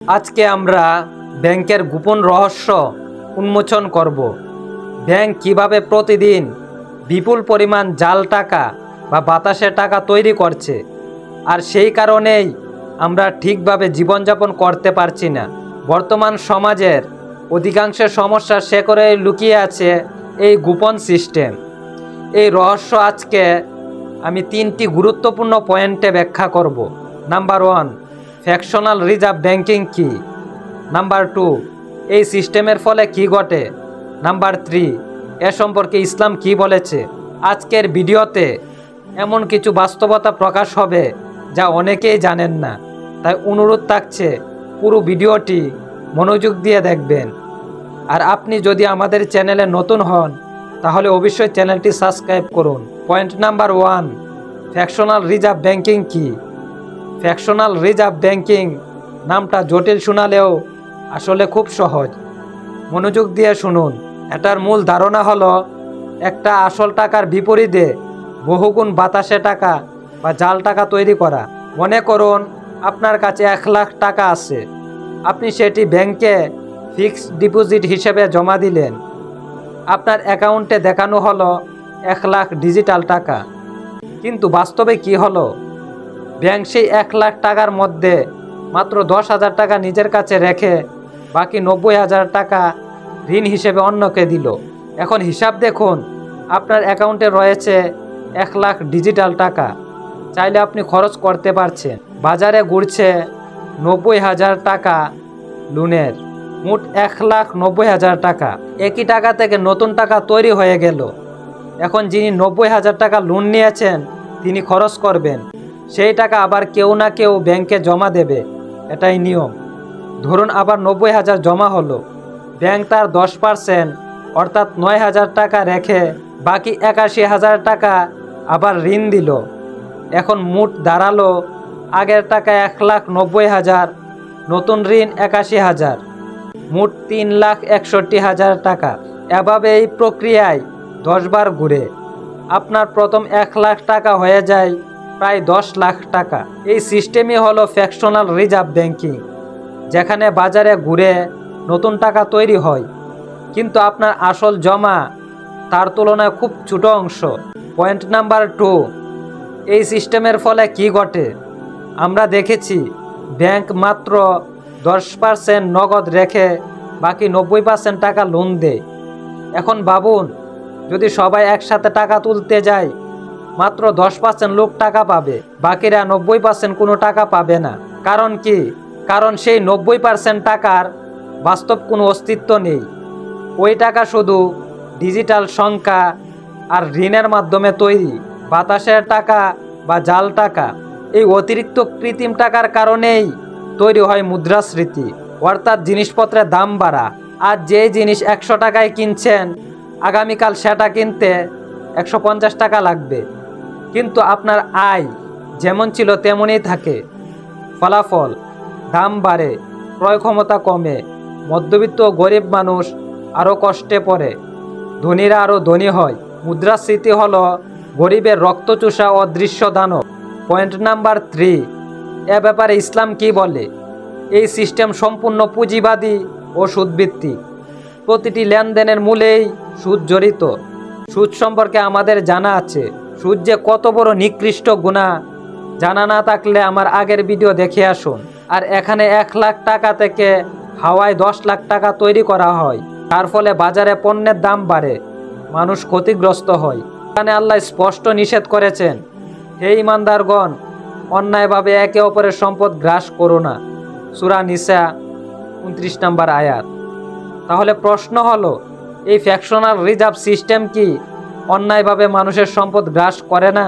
আজকে আমরা ব্যাংকের গোপন রহস্য উন্মোচন করব। ব্যাংক কিভাবে প্রতিদিন বিপুল পরিমাণ জাল টাকা বা বাতাসের টাকা তৈরি করছে, আর সেই কারণেই আমরা ঠিকভাবে জীবনযাপন করতে পারছি না। বর্তমান সমাজের অধিকাংশ সমস্যার শেকড়ে লুকিয়ে আছে এই গোপন সিস্টেম। এই রহস্য আজকে আমি 3টি গুরুত্বপূর্ণ পয়েন্টে ব্যাখ্যা করব। নাম্বার 1, ফ্র্যাকশনাল রিজার্ভ ব্যাংকিং কি। নাম্বার 2, এই সিস্টেমের ফলে কি ঘটে। নাম্বার 3, এ সম্পর্কে ইসলাম কি বলেছে। আজকের ভিডিওতে এমন কিছু বাস্তবতা প্রকাশ হবে যা অনেকেই জানেন না, তাই অনুরোধ থাকছে পুরো ভিডিওটি মনোযোগ দিয়ে দেখবেন। আর আপনি যদি আমাদের চ্যানেলে নতুন হন তাহলে অবশ্যই চ্যানেলটি সাবস্ক্রাইব করুন। Point number 1, fractional reserve banking কি। ফ্র্যাকশনাল রিজার্ভ ব্যাংকিং নামটা জটিল শোনালেও আসলে খুব সহজ। মনোযোগ দিয়ে শুনুন। এটার মূল ধারণা হলো একটা আসল টাকার বিপরীতে বহুগুণ বাতাসে টাকা বা জাল টাকা তৈরি করা। মনে করুন আপনার কাছে 1 লাখ টাকা আছে, আপনি সেটি ব্যাংকে ফিক্সড ডিপোজিট হিসেবে জমা দিলেন। আপনার অ্যাকাউন্টে দেখানো হলো 1 লাখ ডিজিটাল টাকা, কিন্তু বাস্তবে কি হলো? ব্যাংক সেই 1 লাখ টাকার মধ্যে মাত্র 10,000 টাকা নিজের কাছে রেখে বাকি 90,000 টাকা ঋণ হিসেবে অন্যকে দিল। এখন হিসাব দেখুন, আপনার অ্যাকাউন্টে রয়েছে 1 লাখ ডিজিটাল টাকা, চাইলে আপনি খরচ করতে পারছেন। বাজারে ঘুরছে 90,000 টাকা লোনের, মোট 1,90,000 টাকা। একই টাকা থেকে নতুন টাকা তৈরি হয়ে গেল। এখন যিনি 90,000 টাকা লোন নিয়েছেন তিনি খরচ করবেন, সেই টাকা আবার কেউ না কেউ ব্যাংকে জমা দেবে, এটাই নিয়ম। ধরুন আবার 90,000 জমা হলো, ব্যাংক তার 10% অর্থাৎ 9,000 টাকা রেখে বাকি 81,000 টাকা আবার ঋণ দিল। এখন মোট দাঁড়ালো আগের টাকা 1,90,000, নতুন ঋণ 81,000, মোট 3,61,000 টাকা। এভাবে এই প্রক্রিয়ায় 10 বার ঘুরে আপনার প্রথম 1 লাখ টাকা হয়ে যায় প্রায় 10 লাখ টাকা। এই সিস্টেমই হলো ফ্র্যাকশনাল রিজার্ভ ব্যাংকিং, যেখানে বাজারে ঘুরে নতুন টাকা তৈরি হয়, কিন্তু আপনার আসল জমা তার তুলনায় খুব ছোট অংশ। পয়েন্ট নাম্বার 2, এই সিস্টেমের ফলে কি ঘটে। আমরা দেখেছি ব্যাংক মাত্র 10% নগদ রেখে বাকি 90% টাকা লোন দেয়। এখন ভাবুন, যদি সবাই একসাথে টাকা তুলতে যায়, মাত্র 10% লোক টাকা পাবে, বাকিরা 90% কোনো টাকা পাবে না। কারণ কি? কারণ সেই 90% টাকার বাস্তব কোনো অস্তিত্ব নেই। ওই টাকা শুধু ডিজিটাল সংখ্যা আর ঋণের মাধ্যমে তৈরি বাতাসের টাকা বা জাল টাকা। এই অতিরিক্ত কৃত্রিম টাকার কারণেই তৈরি হয় মুদ্রাস্ফীতি, অর্থাৎ জিনিসপত্রের দাম বাড়া। আর যে জিনিস 100 টাকায় কিনছেন, আগামীকাল সেটা কিনতে 150 টাকা লাগবে, কিন্তু আপনার আয় যেমন ছিল তেমনই থাকে। ফলাফল, দাম বাড়ে, ক্রয় ক্ষমতা কমে, মধ্যবিত্ত ও গরিব মানুষ আরও কষ্টে পড়ে, ধনীরা আরও ধনী হয়। মুদ্রাস্ফীতি হলো গরিবের রক্তচোষা অদৃশ্য দানব। পয়েন্ট নাম্বার 3, এ ব্যাপারে ইসলাম কি বলে। এই সিস্টেম সম্পূর্ণ পুঁজিবাদী ও সুদভিত্তিক। প্রতিটি লেনদেনের মূলেই সুদ জড়িত। সুদ সম্পর্কে আমাদের জানা আছে, সুদ যে কত বড় নিকৃষ্ট গুনাহ জানা না থাকলে আমার আগের ভিডিও দেখে আসুন। আর এখানে 1 লাখ টাকা থেকে হাওয়ায় 10 লাখ টাকা তৈরি করা হয়, তার ফলে বাজারে পণ্যের দাম বাড়ে, মানুষ ক্ষতিগ্রস্ত হয়। এখানে আল্লাহ স্পষ্ট নিষেধ করেছেন, হে ঈমানদারগণ, অন্যায়ভাবে একে অপরের সম্পদ গ্রাস করো না। সূরা নিসা 29 নম্বর আয়াত। তাহলে প্রশ্ন হলো, এই ফ্র্যাকশনাল রিজার্ভ সিস্টেম কি অন্যায়ভাবে মানুষের সম্পদ গ্রাস করে না?